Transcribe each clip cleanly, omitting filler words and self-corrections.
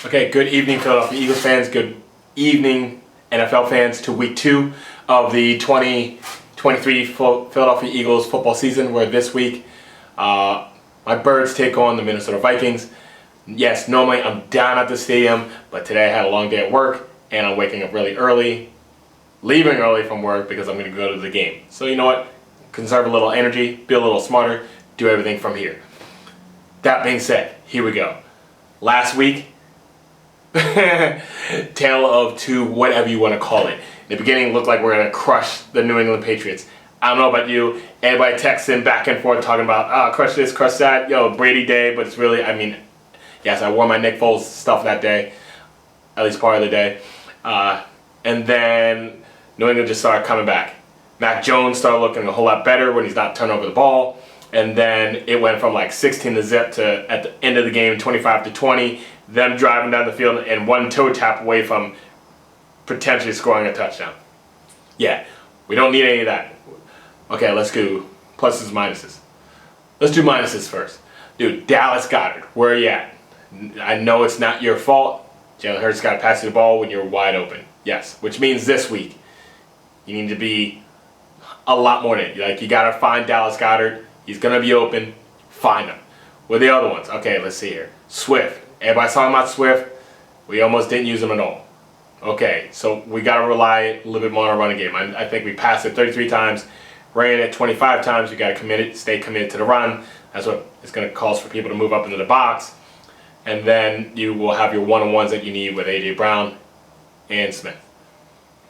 Okay, good evening, Philadelphia Eagles fans. Good evening, NFL fans, to week 2 of the 2023 Philadelphia Eagles football season, where this week my Birds take on the Minnesota Vikings. Yes, normally I'm down at the stadium, but today I had a long day at work, and I'm waking up really early, leaving early from work because I'm going to go to the game. So you know what? Conserve a little energy, be a little smarter, do everything from here. That being said, here we go. Last week, tale of two, whatever you want to call it. In the beginning, it looked like we're going to crush the New England Patriots. I don't know about you. Everybody texting back and forth talking about, crush this, crush that. Yo, Brady day. But it's really, yes, I wore my Nick Foles stuff that day. At least part of the day. And then New England just started coming back. Mac Jones started looking a whole lot better when he's not turning over the ball. And then it went from like 16-0 to, at the end of the game, 25-20. Them driving down the field and one toe tap away from potentially scoring a touchdown. Yeah, we don't need any of that. Okay, let's do pluses, minuses. Let's do minuses first. Dude, Dallas Goedert, where are you at? I know it's not your fault. Jalen Hurts got to pass you the ball when you're wide open. Yes, which means this week you need to be a lot more than it. Like, you got to find Dallas Goedert. He's going to be open. Find him. Where are the other ones? Okay, let's see here. Swift. Everybody's talking about Swift. We almost didn't use him at all. Okay, so we got to rely a little bit more on our running game. I think we passed it 33 times, ran it 25 times. We got to stay committed to the run. That's what it's going to cause for people to move up into the box. And then you will have your one-on-ones that you need with A.J. Brown and Smith.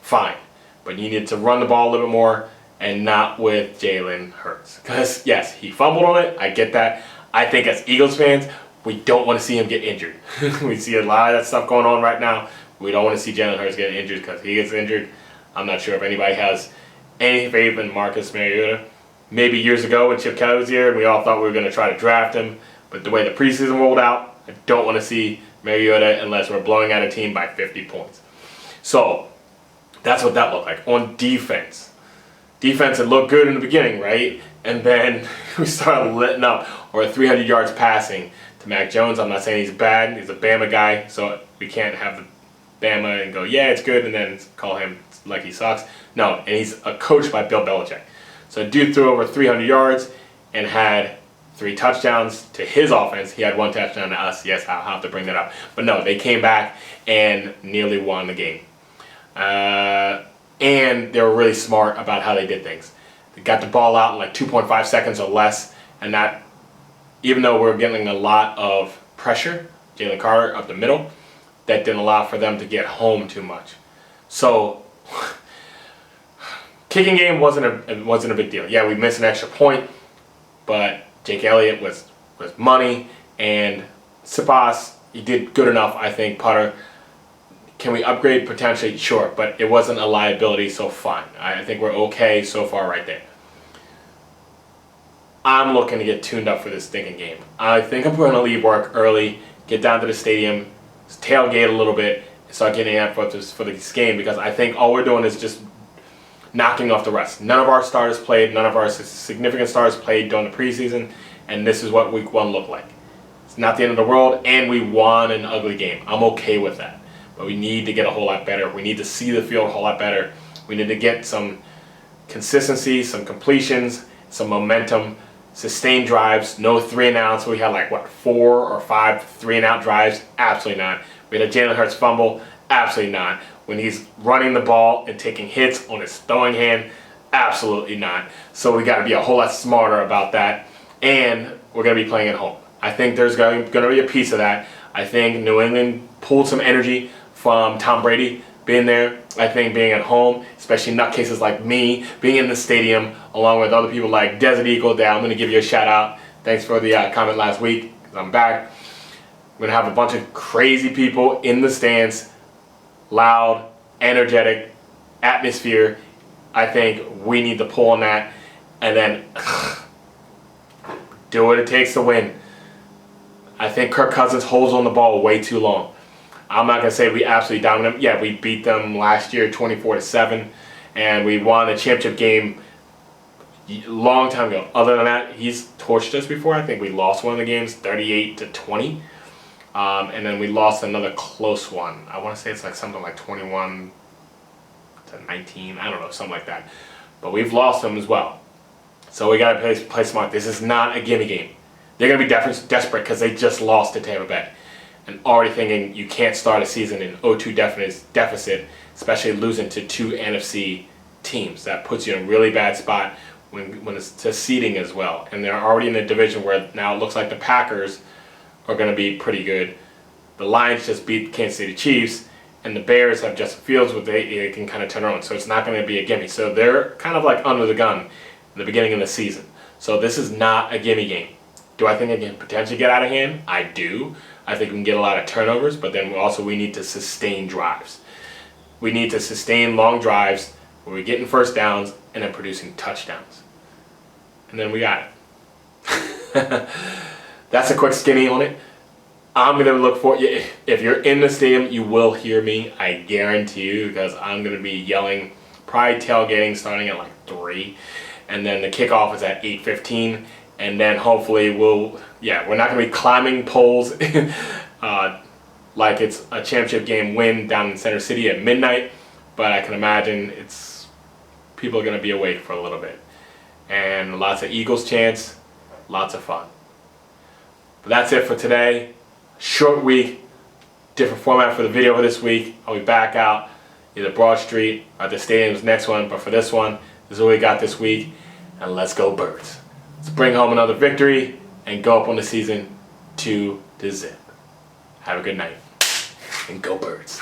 Fine. But you need to run the ball a little bit more and not with Jalen Hurts. Because, yes, he fumbled on it. I get that. I think as Eagles fans, we don't want to see him get injured. We see a lot of that stuff going on right now. We don't want to see Jalen Hurts get injured, because he gets injured. I'm not sure if anybody has any faith in Marcus Mariota. Maybe years ago when Chip Kelly was here, we all thought we were going to try to draft him. But the way the preseason rolled out, I don't want to see Mariota unless we're blowing out a team by 50 points. So that's what that looked like. On defense, it looked good in the beginning, right? And then we started letting up, or 300 yards passing to Mac Jones. I'm not saying he's bad. He's a Bama guy, so we can't have the Bama and go, yeah, it's good, and then call him like he sucks. No, and he's a coach by Bill Belichick. So dude threw over 300 yards and had 3 touchdowns to his offense. He had 1 touchdown to us. Yes, I'll have to bring that up. But no, they came back and nearly won the game. And they were really smart about how they did things. They got the ball out in like 2.5 seconds or less, and that, even though we're getting a lot of pressure, Jalen Carter up the middle, that didn't allow for them to get home too much. So, kicking game wasn't a big deal. Yeah, we missed an extra point, but Jake Elliott was money, and Sipas, he did good enough, I think. Putter, can we upgrade? Potentially, sure, but it wasn't a liability, so fine. I think we're okay so far right there. I'm looking to get tuned up for this stinking game. I think I'm going to leave work early, get down to the stadium, tailgate a little bit, and start getting up for this game, because I think all we're doing is just knocking off the rest. None of our starters played, none of our significant stars played during the preseason, and this is what week 1 looked like. It's not the end of the world, and we won an ugly game. I'm okay with that. But we need to get a whole lot better. We need to see the field a whole lot better. We need to get some consistency, some completions, some momentum, sustained drives, no 3-and-outs. We had like, 4 or 5 3-and-out drives? Absolutely not. We had a Jalen Hurts fumble? Absolutely not. When he's running the ball and taking hits on his throwing hand? Absolutely not. So we got to be a whole lot smarter about that. And we're going to be playing at home. I think there's going to be a piece of that. I think New England pulled some energy from Tom Brady being there. I think being at home, especially nutcases like me, being in the stadium, along with other people like Desert Eagle Day. I'm going to give you a shout out. Thanks for the comment last week, because I'm back. We're going to have a bunch of crazy people in the stands, loud, energetic, atmosphere. I think we need to pull on that and then do what it takes to win. I think Kirk Cousins holds on the ball way too long. I'm not going to say we absolutely dominated them. Yeah, we beat them last year 24-7, and we won a championship game a long time ago. Other than that, he's torched us before. I think we lost one of the games 38-20. And then we lost another close one. I want to say it's like something like 21 to 19. I don't know, something like that. But we've lost them as well. So we got to play smart. This is not a gimme game. They're going to be desperate because they just lost to Tampa Bay. And already thinking you can't start a season in 0-2 deficit, especially losing to 2 NFC teams. That puts you in a really bad spot when it's to seeding as well. And they're already in a division where now it looks like the Packers are going to be pretty good. The Lions just beat Kansas City Chiefs, and the Bears have Justin Fields, where they can kind of turn around. So it's not going to be a gimme. So they're kind of like under the gun in the beginning of the season. So this is not a gimme game. Do I think it can potentially get out of hand? I do. I think we can get a lot of turnovers, but then we need to sustain drives. We need to sustain long drives where we're getting first downs and then producing touchdowns. And then we got it. That's a quick skinny on it. I'm going to look for you. If you're in the stadium, you will hear me. I guarantee you, because I'm going to be yelling, probably tailgating starting at like 3. And then the kickoff is at 8:15. And then hopefully we're not going to be climbing poles like it's a championship game win down in Center City at midnight. But I can imagine people are going to be awake for a little bit. And lots of Eagles chants, lots of fun. But that's it for today. Short week, different format for the video for this week. I'll be back out either Broad Street or at the stadium's next one. But for this one, this is what we got this week. And let's go Birds. Let's bring home another victory and go up on the season 2-0. Have a good night. And go Birds.